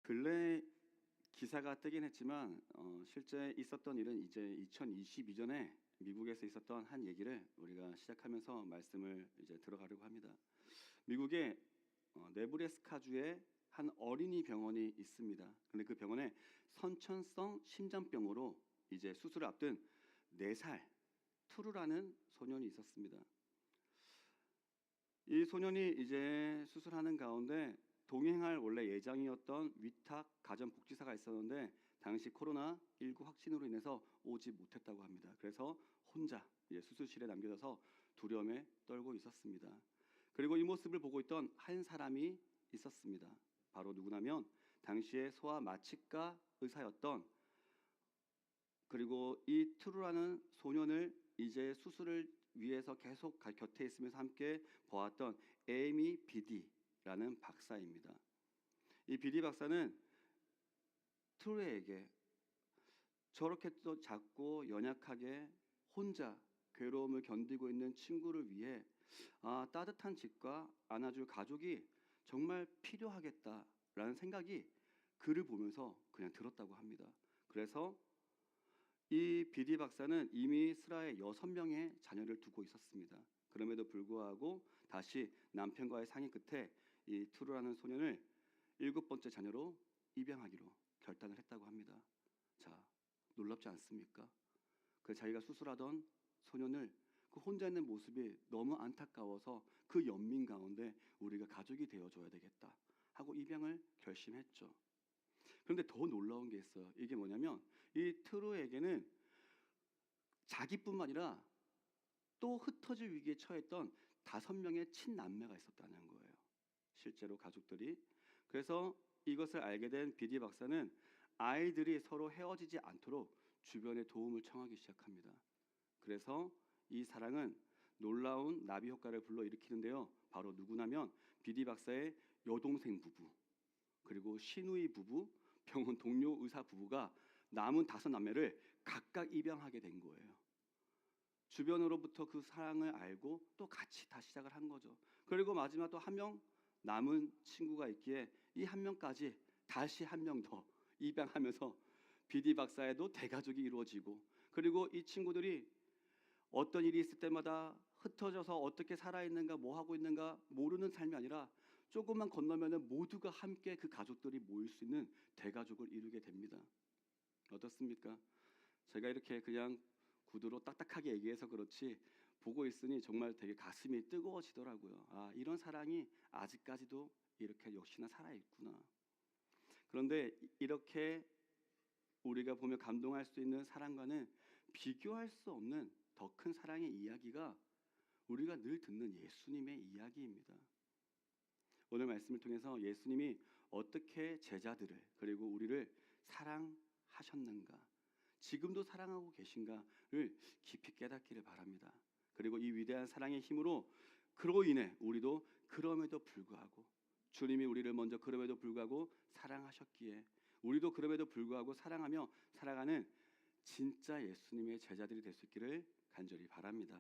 근래 기사가 뜨긴 했지만 실제 있었던 일은 이제 2022년에 미국에서 있었던 한 얘기를 우리가 시작하면서 말씀을 이제 들어가려고 합니다. 미국의 네브래스카주에 한 어린이 병원이 있습니다. 근데 그 병원에 선천성 심장병으로 이제 수술을 앞둔 4살 투루라는 소년이 있었습니다. 이 소년이 이제 수술하는 가운데 동행할 원래 예정이었던 위탁 가정복지사가 있었는데 당시 코로나19 확진으로 인해서 오지 못했다고 합니다. 그래서 혼자 이제 수술실에 남겨져서 두려움에 떨고 있었습니다. 그리고 이 모습을 보고 있던 한 사람이 있었습니다. 바로 누구냐면 당시에 소아 마취과 의사였던, 그리고 이 트루라는 소년을 이제 수술을 위해서 계속 곁에 있으면서 함께 보았던 에이미 비디라는 박사입니다. 이 비디 박사는 트루에게 저렇게 또 작고 연약하게 혼자 괴로움을 견디고 있는 친구를 위해 따뜻한 집과 안아줄 가족이 정말 필요하겠다라는 생각이 그를 보면서 그냥 들었다고 합니다. 그래서 이 비디 박사는 이미 슬하에 6명의 자녀를 두고 있었습니다. 그럼에도 불구하고 다시 남편과의 상의 끝에 이 투르라는 소년을 7번째 자녀로 입양하기로 결단을 했다고 합니다. 자, 놀랍지 않습니까? 그 자기가 수술하던 소년을 그 혼자 있는 모습이 너무 안타까워서 그 연민 가운데 우리가 가족이 되어줘야 되겠다 하고 입양을 결심했죠. 그런데 더 놀라운 게 있어요. 이게 뭐냐면 이 트루에게는 자기뿐만 아니라 또 흩어질 위기에 처했던 5명의 친남매가 있었다는 거예요. 실제로 가족들이. 그래서 이것을 알게 된 비디 박사는 아이들이 서로 헤어지지 않도록 주변에 도움을 청하기 시작합니다. 그래서 이 사랑은 놀라운 나비 효과를 불러일으키는데요. 바로 누구냐면 비디 박사의 여동생 부부, 그리고 시누이 부부, 병원 동료 의사 부부가 남은 5남매를 각각 입양하게 된 거예요. 주변으로부터 그 사랑을 알고 또 같이 다시 시작을 한 거죠. 그리고 마지막 또 한 명 남은 친구가 있기에 이 한 명까지 다시 한 명 더 입양하면서 비디 박사에도 대가족이 이루어지고, 그리고 이 친구들이 어떤 일이 있을 때마다 흩어져서 어떻게 살아있는가 뭐 하고 있는가 모르는 삶이 아니라 조금만 건너면 모두가 함께 그 가족들이 모일 수 있는 대가족을 이루게 됩니다. 어떻습니까? 제가 이렇게 그냥 구두로 딱딱하게 얘기해서 그렇지 보고 있으니 정말 되게 가슴이 뜨거워지더라고요. 이런 사랑이 아직까지도 이렇게 역시나 살아있구나. 그런데 이렇게 우리가 보며 감동할 수 있는 사랑과는 비교할 수 없는 더 큰 사랑의 이야기가 우리가 늘 듣는 예수님의 이야기입니다. 오늘 말씀을 통해서 예수님이 어떻게 제자들을 그리고 우리를 사랑하셨는가, 지금도 사랑하고 계신가를 깊이 깨닫기를 바랍니다. 그리고 이 위대한 사랑의 힘으로 그로 인해 우리도 그럼에도 불구하고 주님이 우리를 먼저 그럼에도 불구하고 사랑하셨기에 우리도 그럼에도 불구하고 사랑하며 살아가는 진짜 예수님의 제자들이 될 수 있기를 간절히 바랍니다.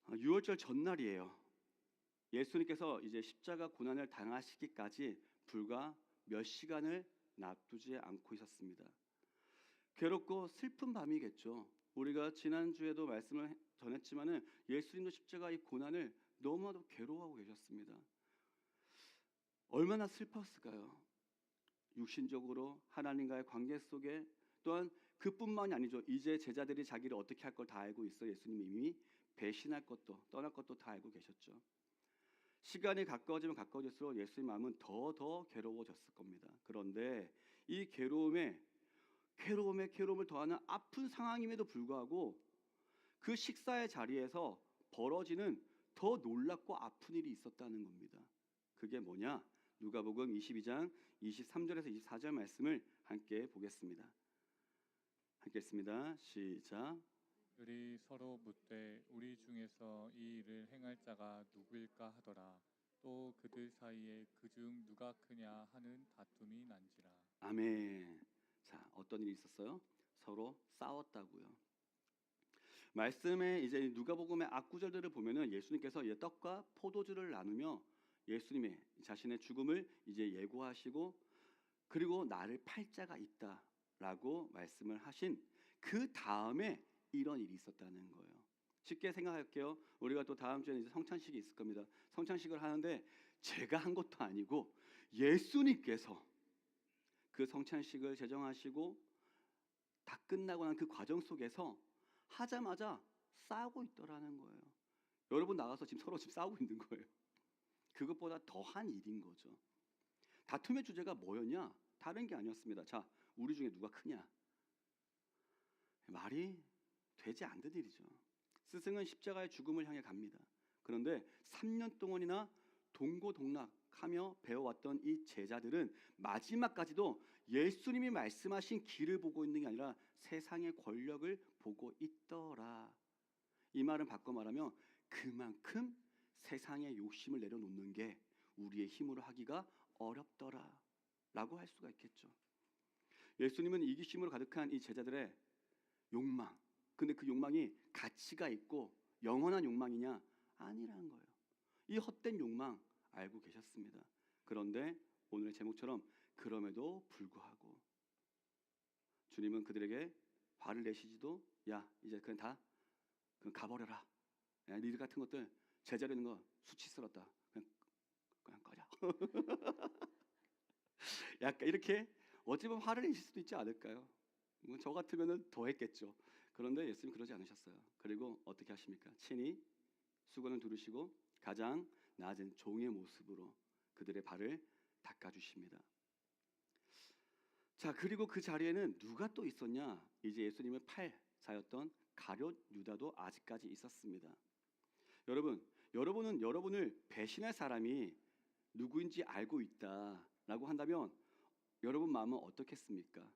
6월절 전날이에요. 예수님께서 이제 십자가 고난을 당하시기까지 불과 몇 시간을 놔두지 않고 있었습니다. 괴롭고 슬픈 밤이겠죠. 우리가 지난주에도 말씀을 전했지만은 예수님도 십자가 이 고난을 너무나도 괴로워하고 계셨습니다. 얼마나 슬펐을까요? 육신적으로 하나님과의 관계 속에, 또한 그뿐만이 아니죠. 이제 제자들이 자기를 어떻게 할 걸 다 알고 있어. 예수님이 이미 배신할 것도 떠날 것도 다 알고 계셨죠. 시간이 가까워지면 가까워질수록 예수님 마음은 더 괴로워졌을 겁니다. 그런데 이 괴로움에 괴로움을 더하는 아픈 상황임에도 불구하고 그 식사의 자리에서 벌어지는 더 놀랍고 아픈 일이 있었다는 겁니다. 그게 뭐냐? 누가복음 22장 23절에서 24절 말씀을 함께 보겠습니다. 함께 읽습니다. 시작. 그들이 서로 묻되 우리 중에서 이 일을 행할 자가 누구일까 하더라. 또 그들 사이에 그중 누가 크냐 하는 다툼이 난지라. 아멘. 자, 어떤 일이 있었어요? 서로 싸웠다고요. 말씀에 이제 누가복음의 앞구절들을 보면은 예수님께서 떡과 포도주를 나누며 예수님의 자신의 죽음을 이제 예고하시고 그리고 나를 팔 자가 있다라고 말씀을 하신 그 다음에 이런 일이 있었다는 거예요. 쉽게 생각할게요. 우리가 또 다음 주에는 이제 성찬식이 있을 겁니다. 성찬식을 하는데 제가 한 것도 아니고 예수님께서 그 성찬식을 제정하시고 다 끝나고 난 그 과정 속에서 하자마자 싸우고 있더라는 거예요. 여러분 나가서 지금 서로 지금 싸우고 있는 거예요. 그것보다 더한 일인 거죠. 다툼의 주제가 뭐였냐? 다른 게 아니었습니다. 자, 우리 중에 누가 크냐? 말이 되지 않는 일이죠. 스승은 십자가의 죽음을 향해 갑니다. 그런데 3년 동안이나 동고동락하며 배워왔던 이 제자들은 마지막까지도 예수님이 말씀하신 길을 보고 있는 게 아니라 세상의 권력을 보고 있더라. 이 말은 바꿔 말하면 그만큼 세상의 욕심을 내려놓는 게 우리의 힘으로 하기가 어렵더라 라고 할 수가 있겠죠. 예수님은 이기심으로 가득한 이 제자들의 욕망, 근데 그 욕망이 가치가 있고 영원한 욕망이냐? 아니라는 거예요. 이 헛된 욕망 알고 계셨습니다. 그런데 오늘의 제목처럼 그럼에도 불구하고 주님은 그들에게 화를 내시지도 야 이제 그냥 다 그냥 가버려라. 야, 니들 같은 것들 제자라는 거 수치스럽다. 그냥 꺼져. 약간 이렇게 어찌 보면 화를 내실 수도 있지 않을까요? 저 같으면은 더 했겠죠. 그런데 예수님 그러지 않으셨어요. 그리고 어떻게 하십니까? 친히 수건을 두르시고 가장 낮은 종의 모습으로 그들의 발을 닦아주십니다. 자, 그리고 그 자리에는 누가 또 있었냐? 이제 예수님을 팔 자였던 가룟 유다도 아직까지 있었습니다. 여러분은 여러분을 배신할 사람이 누구인지 알고 있다라고 한다면 여러분 마음은 어떻겠습니까?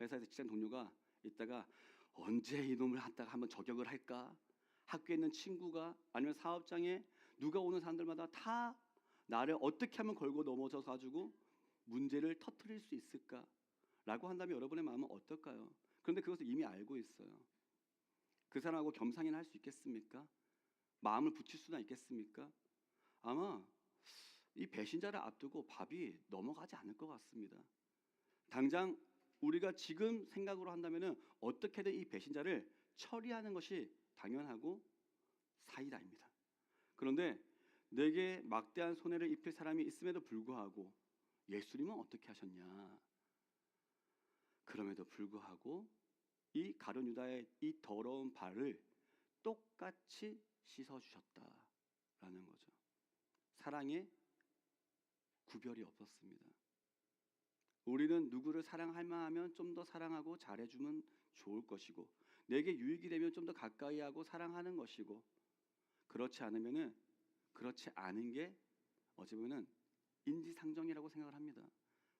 회사에서 직장 동료가 있다가 언제 이놈을 갖다가 한번 저격을 할까? 학교에 있는 친구가 아니면 사업장에 누가 오는 사람들마다 다 나를 어떻게 하면 걸고 넘어져 가지고 문제를 터뜨릴 수 있을까? 라고 한다면 여러분의 마음은 어떨까요? 그런데 그것을 이미 알고 있어요. 그 사람하고 겸상이나 할 수 있겠습니까? 마음을 붙일 수나 있겠습니까? 아마 이 배신자를 앞두고 밥이 넘어가지 않을 것 같습니다. 당장 우리가 지금 생각으로 한다면은 어떻게든 이 배신자를 처리하는 것이 당연하고 사이다입니다. 그런데 내게 막대한 손해를 입힐 사람이 있음에도 불구하고 예수님은 어떻게 하셨냐? 그럼에도 불구하고 이 가룟 유다의 이 더러운 발을 똑같이 씻어 주셨다라는 거죠. 사랑에 구별이 없었습니다. 우리는 누구를 사랑할 만하면 좀 더 사랑하고 잘해주면 좋을 것이고 내게 유익이 되면 좀 더 가까이 하고 사랑하는 것이고 그렇지 않으면은 그렇지 않은 게 어찌 보면은 인지상정이라고 생각을 합니다.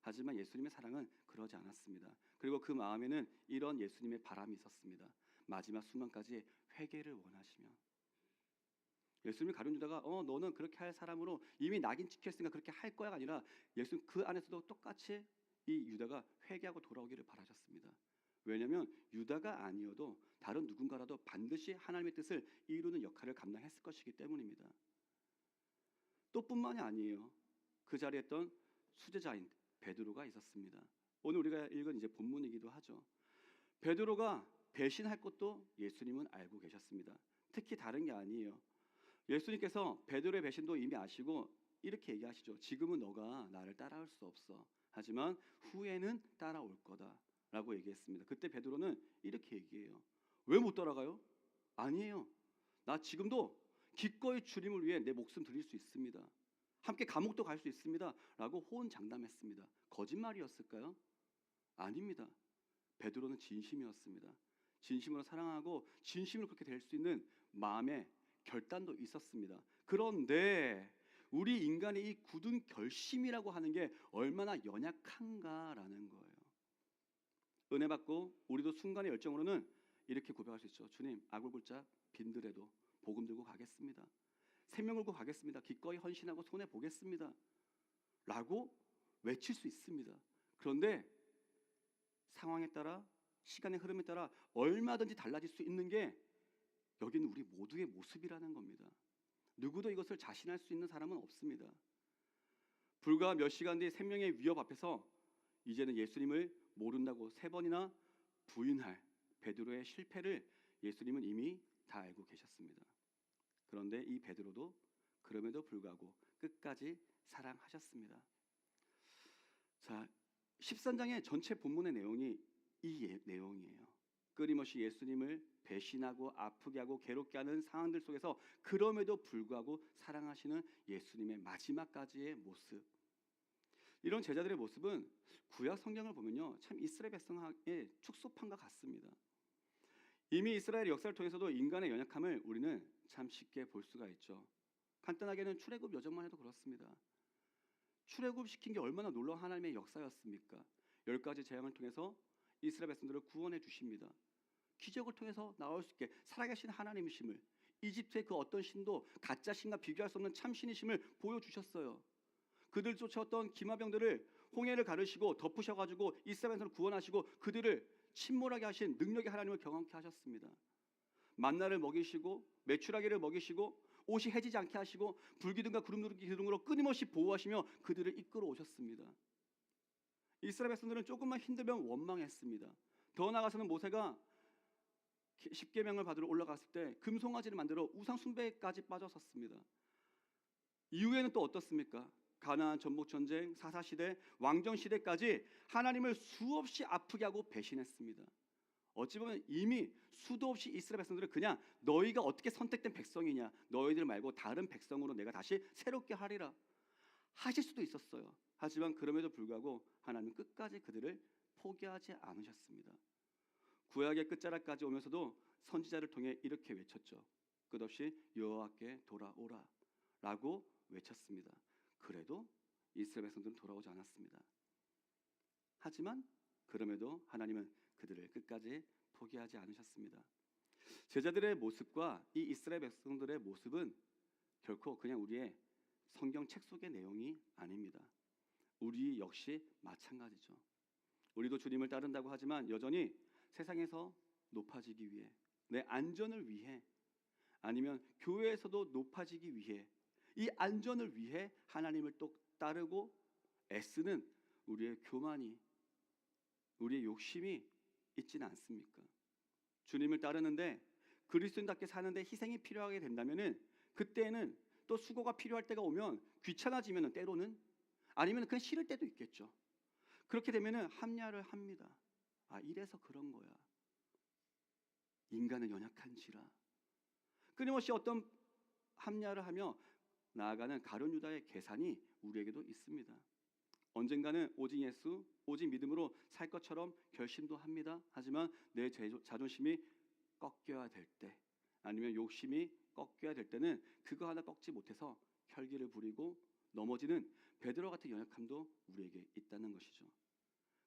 하지만 예수님의 사랑은 그러지 않았습니다. 그리고 그 마음에는 이런 예수님의 바람이 있었습니다. 마지막 순간까지 회개를 원하시며 예수님이 가룟 유다가 너는 그렇게 할 사람으로 이미 낙인 찍혔으니까 그렇게 할 거야가 아니라 예수님 그 안에서도 똑같이 이 유다가 회개하고 돌아오기를 바라셨습니다. 왜냐하면 유다가 아니어도 다른 누군가라도 반드시 하나님의 뜻을 이루는 역할을 감당했을 것이기 때문입니다. 또 뿐만이 아니에요. 그 자리에 있던 수제자인 베드로가 있었습니다. 오늘 우리가 읽은 이제 본문이기도 하죠. 베드로가 배신할 것도 예수님은 알고 계셨습니다. 특히 다른 게 아니에요. 예수님께서 베드로의 배신도 이미 아시고 이렇게 얘기하시죠. 지금은 너가 나를 따라올 수 없어. 하지만 후에는 따라올 거다라고 얘기했습니다. 그때 베드로는 이렇게 얘기해요. 왜 못 따라가요? 아니에요. 나 지금도 기꺼이 주님을 위해 내 목숨 드릴 수 있습니다. 함께 감옥도 갈 수 있습니다. 라고 호언장담했습니다. 거짓말이었을까요? 아닙니다. 베드로는 진심이었습니다. 진심으로 사랑하고 진심으로 그렇게 될 수 있는 마음의 결단도 있었습니다. 그런데 우리 인간의 이 굳은 결심이라고 하는 게 얼마나 연약한가라는 거예요. 은혜 받고 우리도 순간의 열정으로는 이렇게 고백할 수 있죠. 주님, 아굴골짝 빈들에도 복음 들고 가겠습니다. 생명 걸고 가겠습니다. 기꺼이 헌신하고 손해 보겠습니다. 라고 외칠 수 있습니다. 그런데 상황에 따라 시간의 흐름에 따라 얼마든지 달라질 수 있는 게 여기는 우리 모두의 모습이라는 겁니다. 누구도 이것을 자신할 수 있는 사람은 없습니다. 불과 몇 시간 뒤 생명의 위협 앞에서 이제는 예수님을 모른다고 3번이나 부인할 베드로의 실패를 예수님은 이미 다 알고 계셨습니다. 그런데 이 베드로도 그럼에도 불구하고 끝까지 사랑하셨습니다. 자, 13장의 전체 본문의 내용이 이 내용이에요. 끊임없이 예수님을 배신하고 아프게 하고 괴롭게 하는 상황들 속에서 그럼에도 불구하고 사랑하시는 예수님의 마지막까지의 모습. 이런 제자들의 모습은 구약 성경을 보면요, 참 이스라엘 백성의 축소판과 같습니다. 이미 이스라엘 역사를 통해서도 인간의 연약함을 우리는 참 쉽게 볼 수가 있죠. 간단하게는 출애굽 여정만 해도 그렇습니다. 출애굽시킨 게 얼마나 놀라운 하나님의 역사였습니까? 10가지 재앙을 통해서 이스라엘 백성들을 구원해 주십니다. 기적을 통해서 나올 수 있게 살아계신 하나님이심을, 이집트의 그 어떤 신도 가짜 신과 비교할 수 없는 참 신이심을 보여주셨어요. 그들 쫓아왔던 기마병들을 홍해를 가르시고 덮으셔가지고 이스라엘 백성을 구원하시고 그들을 침몰하게 하신 능력의 하나님을 경험케 하셨습니다. 만나를 먹이시고 메추라기를 먹이시고 옷이 해지지 않게 하시고 불기둥과 구름기둥으로 끊임없이 보호하시며 그들을 이끌어 오셨습니다. 이스라엘 백성들은 조금만 힘들면 원망했습니다. 더 나아가서는 모세가 십계명을 받으러 올라갔을 때 금송아지를 만들어 우상 숭배까지 빠졌었습니다. 이후에는 또 어떻습니까? 가나안 전복 전쟁, 사사 시대, 왕정 시대까지 하나님을 수없이 아프게 하고 배신했습니다. 어찌 보면 이미 수도 없이 이스라엘 백성들은 그냥 너희가 어떻게 선택된 백성이냐, 너희들 말고 다른 백성으로 내가 다시 새롭게 하리라 하실 수도 있었어요. 하지만 그럼에도 불구하고 하나님은 끝까지 그들을 포기하지 않으셨습니다. 구약의 끝자락까지 오면서도 선지자를 통해 이렇게 외쳤죠. 끝없이 여호와께 돌아오라 라고 외쳤습니다. 그래도 이스라엘 백성들은 돌아오지 않았습니다. 하지만 그럼에도 하나님은 그들을 끝까지 포기하지 않으셨습니다. 제자들의 모습과 이 이스라엘 백성들의 모습은 결코 그냥 우리의 성경책 속의 내용이 아닙니다. 우리 역시 마찬가지죠. 우리도 주님을 따른다고 하지만 여전히 세상에서 높아지기 위해, 내 안전을 위해, 아니면 교회에서도 높아지기 위해, 이 안전을 위해 하나님을 또 따르고 애쓰는 우리의 교만이, 우리의 욕심이 있지는 않습니까? 주님을 따르는데 그리스도인답게 사는데 희생이 필요하게 된다면은 그때는 또 수고가 필요할 때가 오면 귀찮아지면은 때로는 아니면 그냥 싫을 때도 있겠죠. 그렇게 되면은 합리화를 합니다. 아, 이래서 그런 거야. 인간은 연약한지라. 끊임없이 어떤 합리화를 하며 나아가는 가룟 유다의 계산이 우리에게도 있습니다. 언젠가는 오직 예수, 오직 믿음으로 살 것처럼 결심도 합니다. 하지만 내 자존심이 꺾여야 될 때, 아니면 욕심이 꺾여야 될 때는 그거 하나 꺾지 못해서 혈기를 부리고 넘어지는 베드로 같은 연약함도 우리에게 있다는 것이죠.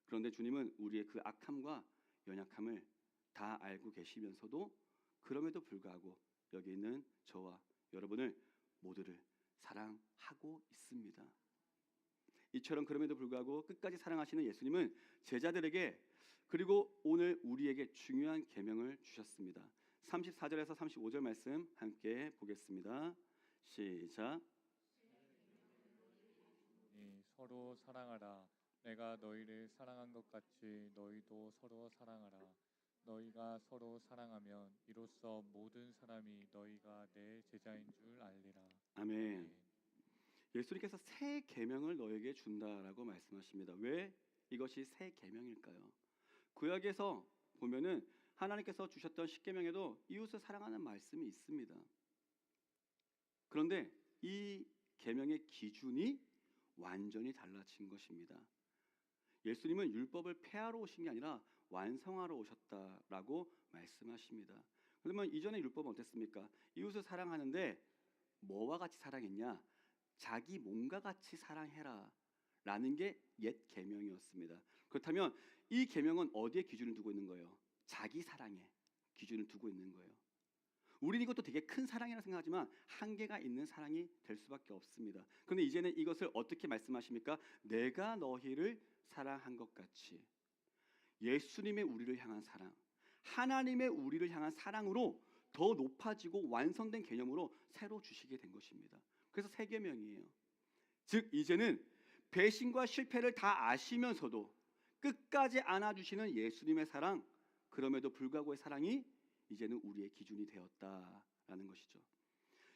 그런데 주님은 우리의 그 악함과 연약함을 다 알고 계시면서도 그럼에도 불구하고 여기 있는 저와 여러분을 모두를 사랑하고 있습니다. 이처럼 그럼에도 불구하고 끝까지 사랑하시는 예수님은 제자들에게 그리고 오늘 우리에게 중요한 계명을 주셨습니다. 34절에서 35절 말씀 함께 보겠습니다. 시작. 서로 사랑하라. 내가 너희를 사랑한 것 같이 너희도 서로 사랑하라. 너희가 서로 사랑하면 이로써 모든 사람이 너희가 내 제자인 줄 알리라. 아멘. 예수님께서 새 계명을 너에게 준다라고 말씀하십니다. 왜 이것이 새 계명일까요? 구약에서 보면은 하나님께서 주셨던 십계명에도 이웃을 사랑하는 말씀이 있습니다. 그런데 이 계명의 기준이 완전히 달라진 것입니다. 예수님은 율법을 폐하러 오신 게 아니라 완성하러 오셨다라고 말씀하십니다. 그러면 이전의 율법은 어땠습니까? 이웃을 사랑하는데 뭐와 같이 사랑했냐? 자기 몸과 같이 사랑해라 라는 게 옛 계명이었습니다. 그렇다면 이 계명은 어디에 기준을 두고 있는 거예요? 자기 사랑에 기준을 두고 있는 거예요. 우리는 이것도 되게 큰 사랑이라고 생각하지만 한계가 있는 사랑이 될 수밖에 없습니다. 그런데 이제는 이것을 어떻게 말씀하십니까? 내가 너희를 사랑한 것 같이. 예수님의 우리를 향한 사랑, 하나님의 우리를 향한 사랑으로 더 높아지고 완성된 개념으로 새로 주시게 된 것입니다. 그래서 새 계명이에요. 즉 이제는 배신과 실패를 다 아시면서도 끝까지 안아주시는 예수님의 사랑, 그럼에도 불구하고의 사랑이 이제는 우리의 기준이 되었다라는 것이죠.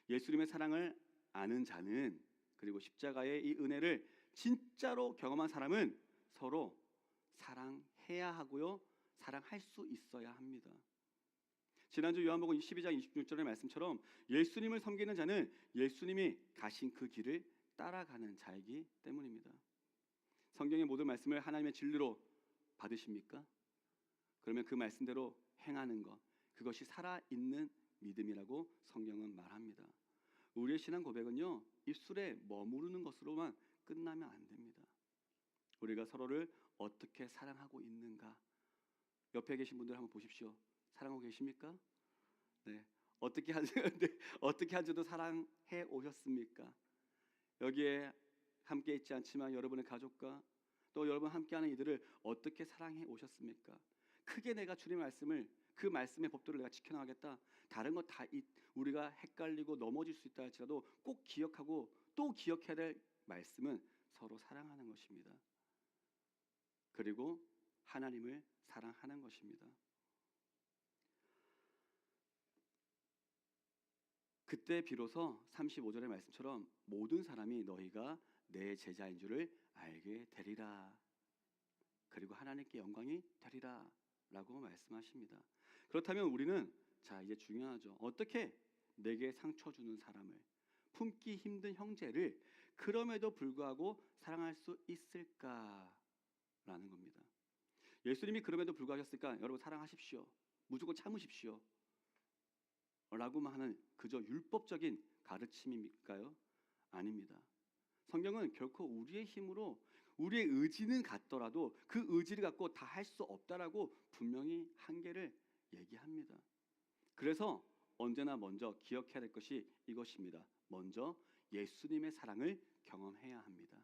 예수님의 사랑을 아는 자는, 그리고 십자가의 이 은혜를 진짜로 경험한 사람은 서로 사랑해야 하고요, 사랑할 수 있어야 합니다. 지난주 요한복음 12장 26절의 말씀처럼 예수님을 섬기는 자는 예수님이 가신 그 길을 따라가는 자이기 때문입니다. 성경의 모든 말씀을 하나님의 진리로 받으십니까? 그러면 그 말씀대로 행하는 것, 그것이 살아있는 믿음이라고 성경은 말합니다. 우리의 신앙 고백은요, 입술에 머무르는 것으로만 끝나면 안 됩니다. 우리가 서로를 어떻게 사랑하고 있는가, 옆에 계신 분들 한번 보십시오. 사랑하고 계십니까? 네. 어떻게 한 주도 사랑해 오셨습니까? 여기에 함께 있지 않지만 여러분의 가족과 또 여러분 함께하는 이들을 어떻게 사랑해 오셨습니까? 크게 내가 주님의 말씀을, 그 말씀의 법도를 내가 지켜나가겠다, 다른 거 다 우리가 헷갈리고 넘어질 수 있다 할지라도 꼭 기억하고 또 기억해야 될 말씀은 서로 사랑하는 것입니다. 그리고 하나님을 사랑하는 것입니다. 그때 비로소 35절의 말씀처럼 모든 사람이 너희가 내 제자인 줄을 알게 되리라. 그리고 하나님께 영광이 되리라 라고 말씀하십니다. 그렇다면 우리는, 자 이제 중요하죠. 어떻게 내게 상처 주는 사람을, 품기 힘든 형제를 그럼에도 불구하고 사랑할 수 있을까라는 겁니다. 예수님이 그럼에도 불구하셨으니까 여러분 사랑하십시오, 무조건 참으십시오 라고만 하는 그저 율법적인 가르침입니까요? 아닙니다. 성경은 결코 우리의 힘으로, 우리의 의지는 같더라도 그 의지를 갖고 다 할 수 없다라고 분명히 한계를 얘기합니다. 그래서 언제나 먼저 기억해야 될 것이 이것입니다. 먼저 예수님의 사랑을 경험해야 합니다.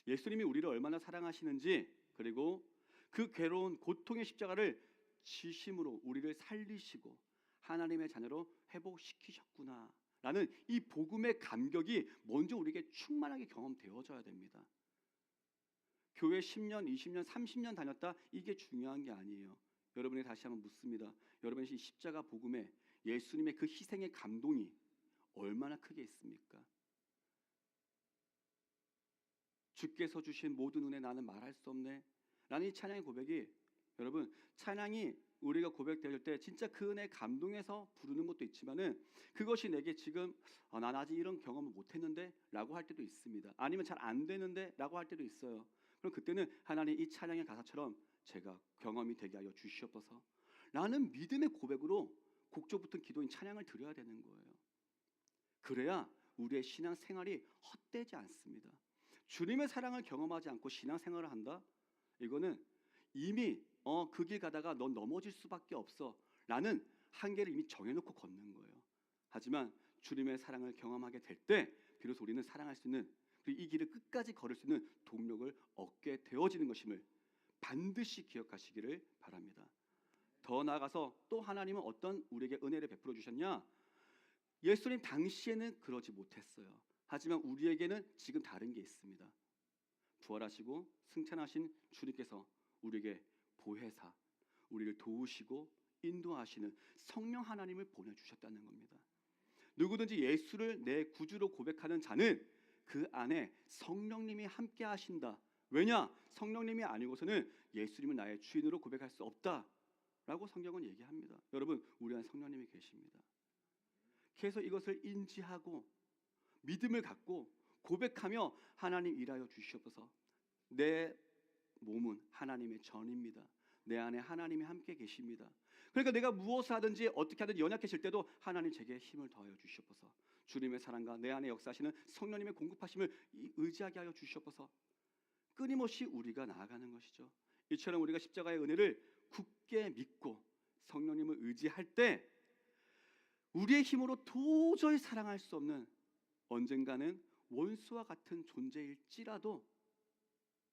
예수님이 우리를 얼마나 사랑하시는지, 그리고 그 괴로운 고통의 십자가를 지심으로 우리를 살리시고 하나님의 자녀로 회복시키셨구나 라는 이 복음의 감격이 먼저 우리에게 충만하게 경험되어져야 됩니다. 교회 10년, 20년, 30년 다녔다, 이게 중요한 게 아니에요. 여러분이 다시 한번 묻습니다. 여러분의 이 십자가 복음에 예수님의 그 희생의 감동이 얼마나 크게 있습니까? 주께서 주신 모든 은혜 나는 말할 수 없네 라는 이 찬양의 고백이, 여러분 찬양이 우리가 고백될 때 진짜 그 은혜 감동해서 부르는 것도 있지만은 그것이 내게 지금 난 아직 이런 경험을 못했는데 라고 할 때도 있습니다. 아니면 잘 안 되는데 라고 할 때도 있어요. 그럼 그때는 하나님 이 찬양의 가사처럼 제가 경험이 되게 하여 주시옵소서 라는 믿음의 고백으로 곡조 붙은 기도인 찬양을 드려야 되는 거예요. 그래야 우리의 신앙 생활이 헛되지 않습니다. 주님의 사랑을 경험하지 않고 신앙 생활을 한다? 이거는 이미 그 길 가다가 넌 넘어질 수밖에 없어 라는 한계를 이미 정해놓고 걷는 거예요. 하지만 주님의 사랑을 경험하게 될 때 비로소 우리는 사랑할 수 있는, 그리고 이 길을 끝까지 걸을 수 있는 동력을 얻게 되어지는 것임을 반드시 기억하시기를 바랍니다. 더 나아가서 또 하나님은 어떤 우리에게 은혜를 베풀어 주셨냐? 예수님 당시에는 그러지 못했어요. 하지만 우리에게는 지금 다른 게 있습니다. 부활하시고 승천하신 주님께서 우리에게 보혜사, 우리를 도우시고 인도하시는 성령 하나님을 보내주셨다는 겁니다. 누구든지 예수를 내 구주로 고백하는 자는 그 안에 성령님이 함께 하신다. 왜냐? 성령님이 아니고서는 예수님을 나의 주인으로 고백할 수 없다라고 성경은 얘기합니다. 여러분, 우리 안에 성령님이 계십니다. 그래서 이것을 인지하고 믿음을 갖고 고백하며 하나님 일하여 주시옵소서. 내 몸은 하나님의 전입니다. 내 안에 하나님이 함께 계십니다. 그러니까 내가 무엇을 하든지 어떻게 하든지 연약해질 때도 하나님 제게 힘을 더하여 주시옵소서. 주님의 사랑과 내 안에 역사하시는 성령님의 공급하심을 의지하게 하여 주시옵소서. 끊임없이 우리가 나아가는 것이죠. 이처럼 우리가 십자가의 은혜를 굳게 믿고 성령님을 의지할 때 우리의 힘으로 도저히 사랑할 수 없는, 언젠가는 원수와 같은 존재일지라도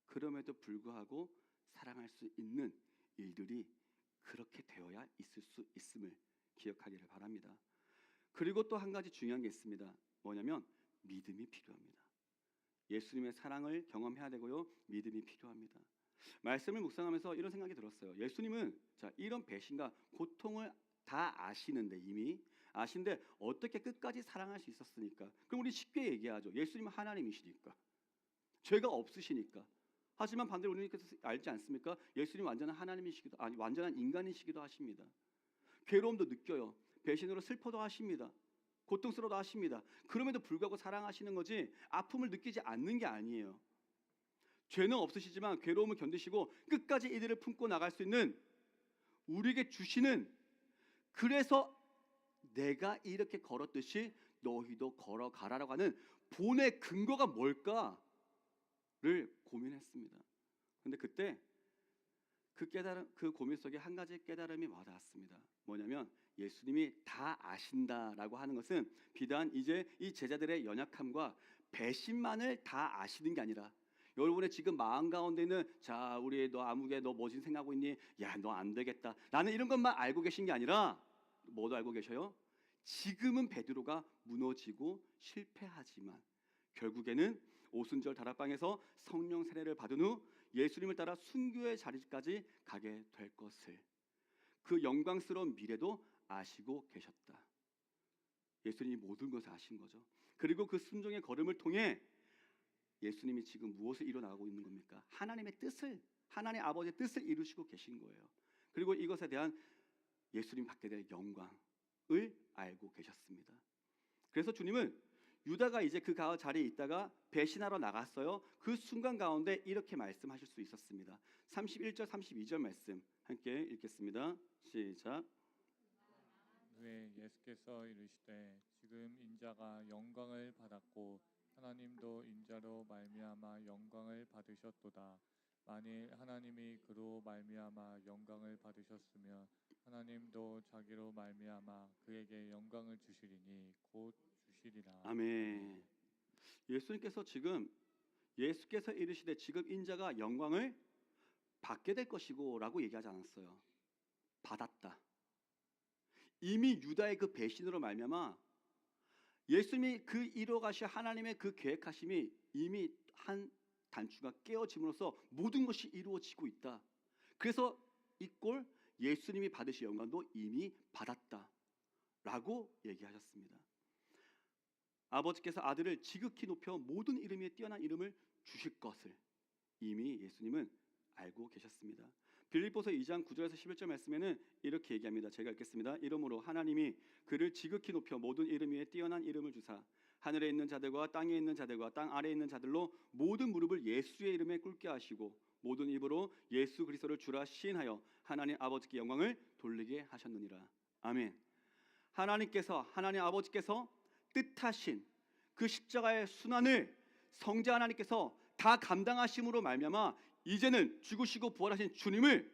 그럼에도 불구하고 사랑할 수 있는 일들이 그렇게 되어야 있을 수 있음을 기억하기를 바랍니다. 그리고 또 한 가지 중요한 게 있습니다. 뭐냐면 믿음이 필요합니다. 예수님의 사랑을 경험해야 되고요. 믿음이 필요합니다. 말씀을 묵상하면서 이런 생각이 들었어요. 예수님은 자, 이런 배신과 고통을 다 아시는데 이미 아신데 어떻게 끝까지 사랑할 수 있었으니까? 그럼 우리 쉽게 얘기하죠. 예수님은 하나님이시니까. 죄가 없으시니까. 하지만 반대로 우리께서 알지 않습니까? 예수님 완전한 하나님이시기도 아니 완전한 인간이시기도 하십니다. 괴로움도 느껴요. 배신으로 슬퍼도 하십니다. 고통스러워도 하십니다. 그럼에도 불구하고 사랑하시는 거지 아픔을 느끼지 않는 게 아니에요. 죄는 없으시지만 괴로움을 견디시고 끝까지 이들을 품고 나갈 수 있는 우리에게 주시는 그래서 내가 이렇게 걸었듯이 너희도 걸어가라라고 하는 본의 근거가 뭘까를 고민했습니다. 근데 그때 그 깨달음, 그 고민 속에 한 가지 깨달음이 와닿았습니다. 뭐냐면 예수님이 다 아신다라고 하는 것은 비단 이제 이 제자들의 연약함과 배신만을 다 아시는 게 아니라 여러분의 지금 마음 가운데는 자 우리 너 아무개 너 뭐지 생각하고 있니? 야 너 안 되겠다. 나는 이런 것만 알고 계신 게 아니라 뭐도 알고 계셔요? 지금은 베드로가 무너지고 실패하지만 결국에는 오순절 다락방에서 성령 세례를 받은 후 예수님을 따라 순교의 자리까지 가게 될 것을 그 영광스러운 미래도 아시고 계셨다. 예수님이 모든 것을 아신 거죠. 그리고 그 순종의 걸음을 통해 예수님이 지금 무엇을 이뤄나가고 있는 겁니까? 하나님의 뜻을, 하나님 아버지의 뜻을 이루시고 계신 거예요. 그리고 이것에 대한 예수님 받게 될 영광을 알고 계셨습니다. 그래서 주님은 유다가 이제 그 자리에 있다가 배신하러 나갔어요. 그 순간 가운데 이렇게 말씀하실 수 있었습니다. 31절 32절 말씀 함께 읽겠습니다. 시작. 후에 예수께서 이르시되 지금 인자가 영광을 받았고 하나님도 인자로 말미암아 영광을 받으셨도다. 만일 하나님이 그로 말미암아 영광을 받으셨으면 하나님도 자기로 말미암아 그에게 영광을 주시리니 곧 주시리라. 아멘. 예수님께서 지금 예수께서 이르시되 지금 인자가 영광을 받게 될 것이고라고 얘기하지 않았어요. 받았다. 이미 유다의 그 배신으로 말미암아 예수님이 그 이뤄가실 하나님의 그 계획하심이 이미 한 단추가 깨어짐으로써 모든 것이 이루어지고 있다. 그래서 이 꼴 예수님이 받으실 영광도 이미 받았다라고 얘기하셨습니다. 아버지께서 아들을 지극히 높여 모든 이름 위에 뛰어난 이름을 주실 것을 이미 예수님은 알고 계셨습니다. 빌립보서 2장 9절에서 11절 말씀에는 이렇게 얘기합니다. 제가 읽겠습니다. 이러므로 하나님이 그를 지극히 높여 모든 이름 위에 뛰어난 이름을 주사 하늘에 있는 자들과 땅에 있는 자들과 땅 아래에 있는 자들로 모든 무릎을 예수의 이름에 꿇게 하시고 모든 입으로 예수 그리스도를 주라 시인하여 하나님 아버지께 영광을 돌리게 하셨느니라. 아멘. 하나님 아버지께서 뜻하신 그 십자가의 순환을 성자 하나님께서 다 감당하심으로 말미암아 이제는 죽으시고 부활하신 주님을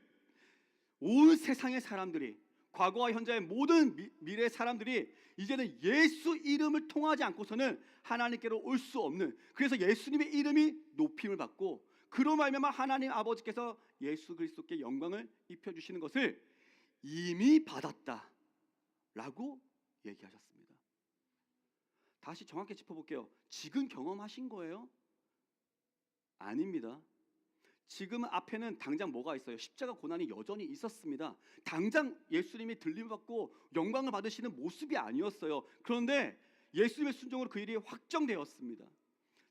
온 세상의 사람들이 과거와 현재의 모든 미래의 사람들이 이제는 예수 이름을 통하지 않고서는 하나님께로 올 수 없는 그래서 예수님의 이름이 높임을 받고 그로 말미암아 하나님 아버지께서 예수 그리스도께 영광을 입혀주시는 것을 이미 받았다라고 얘기하셨습니다. 다시 정확히 짚어볼게요. 지금 경험하신 거예요? 아닙니다. 지금 앞에는 당장 뭐가 있어요? 십자가 고난이 여전히 있었습니다. 당장 예수님이 들림을 받고 영광을 받으시는 모습이 아니었어요. 그런데 예수님의 순종으로 그 일이 확정되었습니다.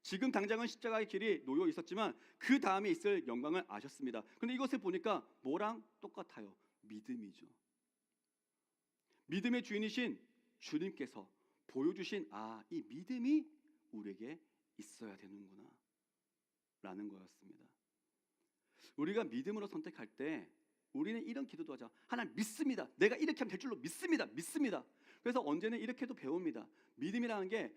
지금 당장은 십자가의 길이 놓여 있었지만 그 다음에 있을 영광을 아셨습니다. 그런데 이것을 보니까 뭐랑 똑같아요? 믿음이죠. 믿음의 주인이신 주님께서 보여주신 이 믿음이 우리에게 있어야 되는구나 라는 거였습니다. 우리가 믿음으로 선택할 때 우리는 이런 기도도 하자. 하나님 믿습니다. 내가 이렇게 하면 될 줄로 믿습니다. 그래서 언제는 이렇게도 배웁니다. 믿음이라는 게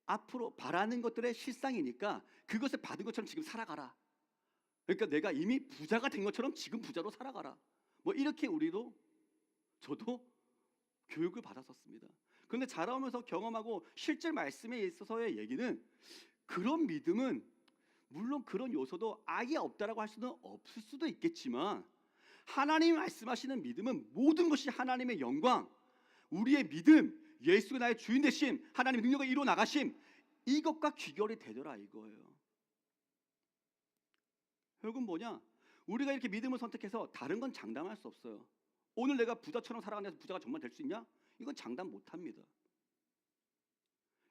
앞으로 바라는 것들의 실상이니까 그것을 받은 것처럼 지금 살아가라. 그러니까 내가 이미 부자가 된 것처럼 지금 부자로 살아가라. 뭐 이렇게 저도 교육을 받았었습니다. 그런데 자라오면서 경험하고 실제 말씀에 있어서의 얘기는 그런 믿음은 물론 그런 요소도 아예 없다라고 할 수는 없을 수도 있겠지만 하나님이 말씀하시는 믿음은 모든 것이 하나님의 영광, 우리의 믿음, 예수가 나의 주인 되심, 하나님의 능력을 이루어 나가심 이것과 귀결이 되더라 이거예요. 결국은 뭐냐? 우리가 이렇게 믿음을 선택해서 다른 건 장담할 수 없어요. 오늘 내가 부자처럼 살아가면서 부자가 정말 될 수 있냐? 이건 장담 못합니다.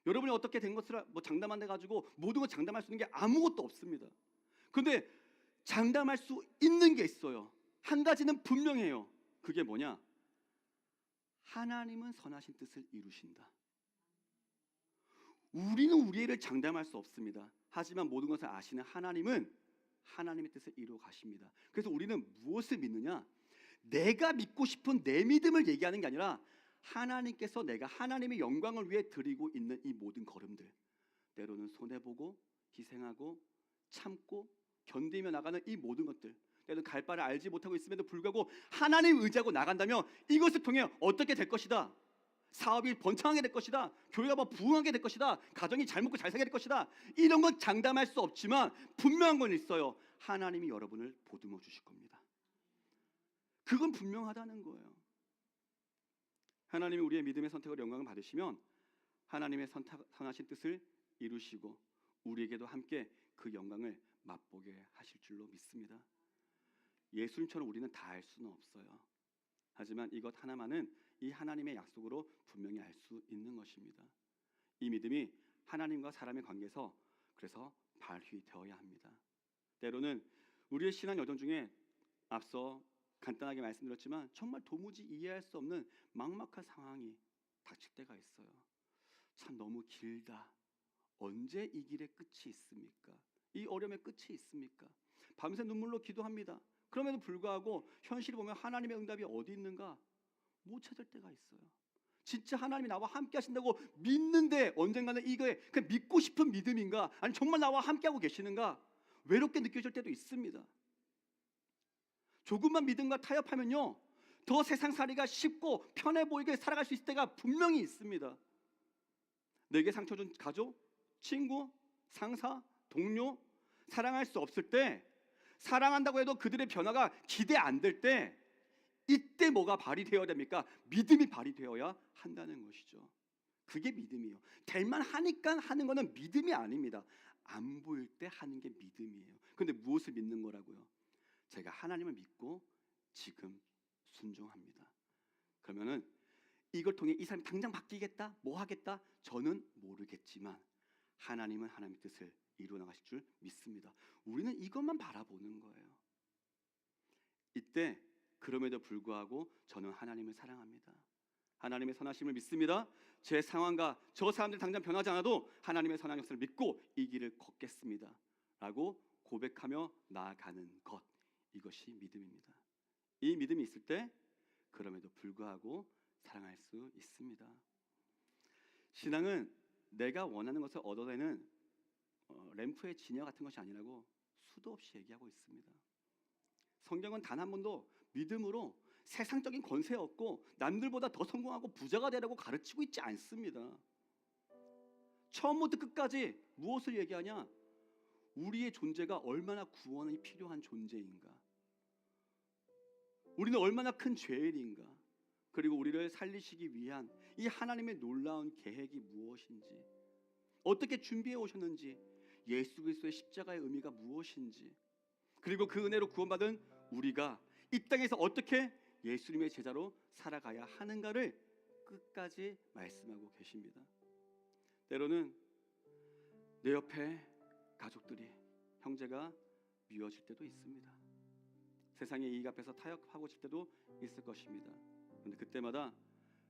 여러분이 어떻게 된 것을 뭐 장담 안 해가지고 모든 걸 장담할 수 있는 게 아무것도 없습니다. 그런데 장담할 수 있는 게 있어요. 한 가지는 분명해요. 그게 뭐냐? 하나님은 선하신 뜻을 이루신다. 우리는 우리의 일을 장담할 수 없습니다. 하지만 모든 것을 아시는 하나님은 하나님의 뜻을 이루어 가십니다. 그래서 우리는 무엇을 믿느냐? 내가 믿고 싶은 내 믿음을 얘기하는 게 아니라 하나님께서 내가 하나님의 영광을 위해 드리고 있는 이 모든 걸음들, 때로는 손해보고 희생하고 참고 견디며 나가는 이 모든 것들, 때로는 갈 바를 알지 못하고 있음에도 불구하고 하나님 의지하고 나간다면 이것을 통해 어떻게 될 것이다. 사업이 번창하게 될 것이다. 교회가 뭐 부흥하게 될 것이다. 가정이 잘 먹고 잘 살게 될 것이다. 이런 건 장담할 수 없지만 분명한 건 있어요. 하나님이 여러분을 보듬어 주실 겁니다. 그건 분명하다는 거예요. 하나님이 우리의 믿음의 선택을 영광을 받으시면 하나님의 선하신 뜻을 이루시고 우리에게도 함께 그 영광을 맛보게 하실 줄로 믿습니다. 예수님처럼 우리는 다 알 수는 없어요. 하지만 이것 하나만은 이 하나님의 약속으로 분명히 알 수 있는 것입니다. 이 믿음이 하나님과 사람의 관계에서 그래서 발휘되어야 합니다. 때로는 우리의 신앙 여정 중에 앞서 간단하게 말씀드렸지만 정말 도무지 이해할 수 없는 막막한 상황이 닥칠 때가 있어요. 참 너무 길다. 언제 이 길의 끝이 있습니까? 이 어려움의 끝이 있습니까? 밤새 눈물로 기도합니다. 그럼에도 불구하고 현실을 보면 하나님의 응답이 어디 있는가 못 찾을 때가 있어요. 진짜 하나님이 나와 함께 하신다고 믿는데 언젠가는 이게 그냥 믿고 싶은 믿음인가? 아니 정말 나와 함께하고 계시는가? 외롭게 느껴질 때도 있습니다. 조금만 믿음과 타협하면요 더 세상살이가 쉽고 편해 보이게 살아갈 수 있을 때가 분명히 있습니다. 내게 상처 준 가족, 친구, 상사, 동료 사랑할 수 없을 때, 사랑한다고 해도 그들의 변화가 기대 안 될 때, 이때 뭐가 발휘되어야 됩니까? 믿음이 발휘되어야 한다는 것이죠. 그게 믿음이에요. 될만 하니까 하는 거는 믿음이 아닙니다. 안 보일 때 하는 게 믿음이에요. 그런데 무엇을 믿는 거라고요? 제가 하나님을 믿고 지금 순종합니다. 그러면은 이걸 통해 이 사람이 당장 바뀌겠다, 뭐 하겠다, 저는 모르겠지만 하나님은 하나님의 뜻을 이루어 나가실 줄 믿습니다. 우리는 이것만 바라보는 거예요. 이때 그럼에도 불구하고 저는 하나님을 사랑합니다. 하나님의 선하심을 믿습니다. 제 상황과 저 사람들 당장 변하지 않아도 하나님의 선한 역사를 믿고 이 길을 걷겠습니다 라고 고백하며 나아가는 것, 이것이 믿음입니다. 이 믿음이 있을 때 그럼에도 불구하고 사랑할 수 있습니다. 신앙은 내가 원하는 것을 얻어내는 램프의 진여 같은 것이 아니라고 수도 없이 얘기하고 있습니다. 성경은 단 한 번도 믿음으로 세상적인 권세 얻고 남들보다 더 성공하고 부자가 되라고 가르치고 있지 않습니다. 처음부터 끝까지 무엇을 얘기하냐? 우리의 존재가 얼마나 구원이 필요한 존재인가, 우리는 얼마나 큰 죄인인가, 그리고 우리를 살리시기 위한 이 하나님의 놀라운 계획이 무엇인지, 어떻게 준비해 오셨는지, 예수 그리스도의 십자가의 의미가 무엇인지, 그리고 그 은혜로 구원받은 우리가 이 땅에서 어떻게 예수님의 제자로 살아가야 하는가를 끝까지 말씀하고 계십니다. 때로는 내 옆에 가족들이, 형제가 미워질 때도 있습니다. 세상의 이익 앞에서 타협하고 싶을 때도 있을 것입니다. 그런데 그때마다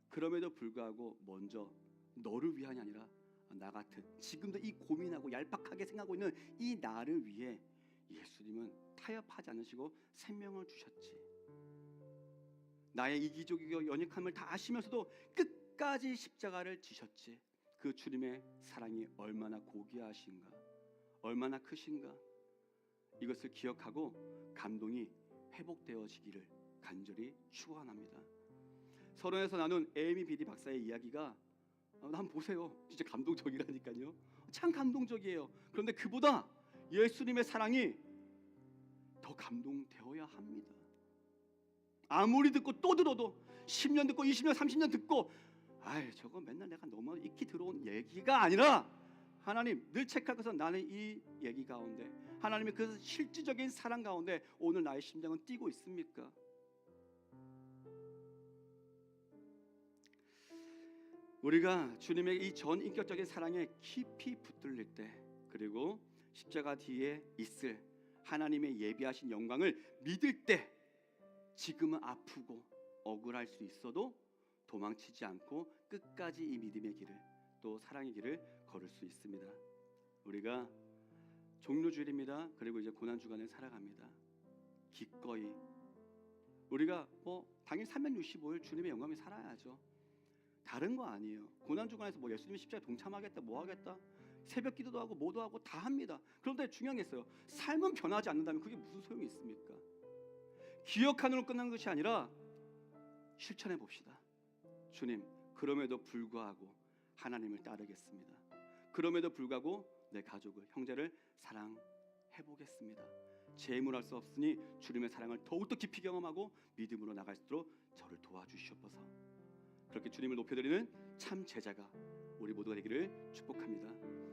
그럼에도 불구하고 먼저 너를 위한이 아니라 나 같은 지금도 이 고민하고 얄팍하게 생각하고 있는 이 나를 위해 예수님은 타협하지 않으시고 생명을 주셨지. 나의 이기적이고 연약함을 다 아시면서도 끝까지 십자가를 지셨지. 그 주님의 사랑이 얼마나 고귀하신가, 얼마나 크신가, 이것을 기억하고 감동이 회복되어지기를 간절히 축원합니다. 서론에서 나눈 에이미 비디 박사의 이야기가 한번 보세요. 진짜 감동적이라니까요. 참 감동적이에요. 그런데 그보다 예수님의 사랑이 더 감동되어야 합니다. 아무리 듣고 또 들어도 10년 듣고 20년 30년 듣고 아이 저거 맨날 내가 너무 익히 들어온 얘기가 아니라 하나님 늘 체크할 것은 나는 이 얘기 가운데 하나님의 그 실질적인 사랑 가운데 오늘 나의 심장은 뛰고 있습니까? 우리가 주님의 이 전인격적인 사랑에 깊이 붙들릴 때, 그리고 십자가 뒤에 있을 하나님의 예비하신 영광을 믿을 때, 지금은 아프고 억울할 수 있어도 도망치지 않고 끝까지 이 믿음의 길을, 또 사랑의 길을 걸을 수 있습니다. 우리가 종료주일입니다. 그리고 이제 고난주간을 살아갑니다. 기꺼이 우리가 당일 365일 주님의 영광에 살아야죠. 다른 거 아니에요. 고난주간에서 예수님이 십자가에 동참하겠다, 뭐 하겠다, 새벽 기도도 하고 뭐도 하고 다 합니다. 그런데 중요한 게 있어요. 삶은 변하지 않는다면 그게 무슨 소용이 있습니까? 기억하는으로 끝나는 것이 아니라 실천해 봅시다. 주님, 그럼에도 불구하고 하나님을 따르겠습니다. 그럼에도 불구하고 내 가족을, 형제를 사랑해 보겠습니다. 재물할 수 없으니 주님의 사랑을 더욱더 깊이 경험하고 믿음으로 나갈 수 있도록 저를 도와주시옵소서. 그렇게 주님을 높여드리는 참 제자가 우리 모두가 되기를 축복합니다.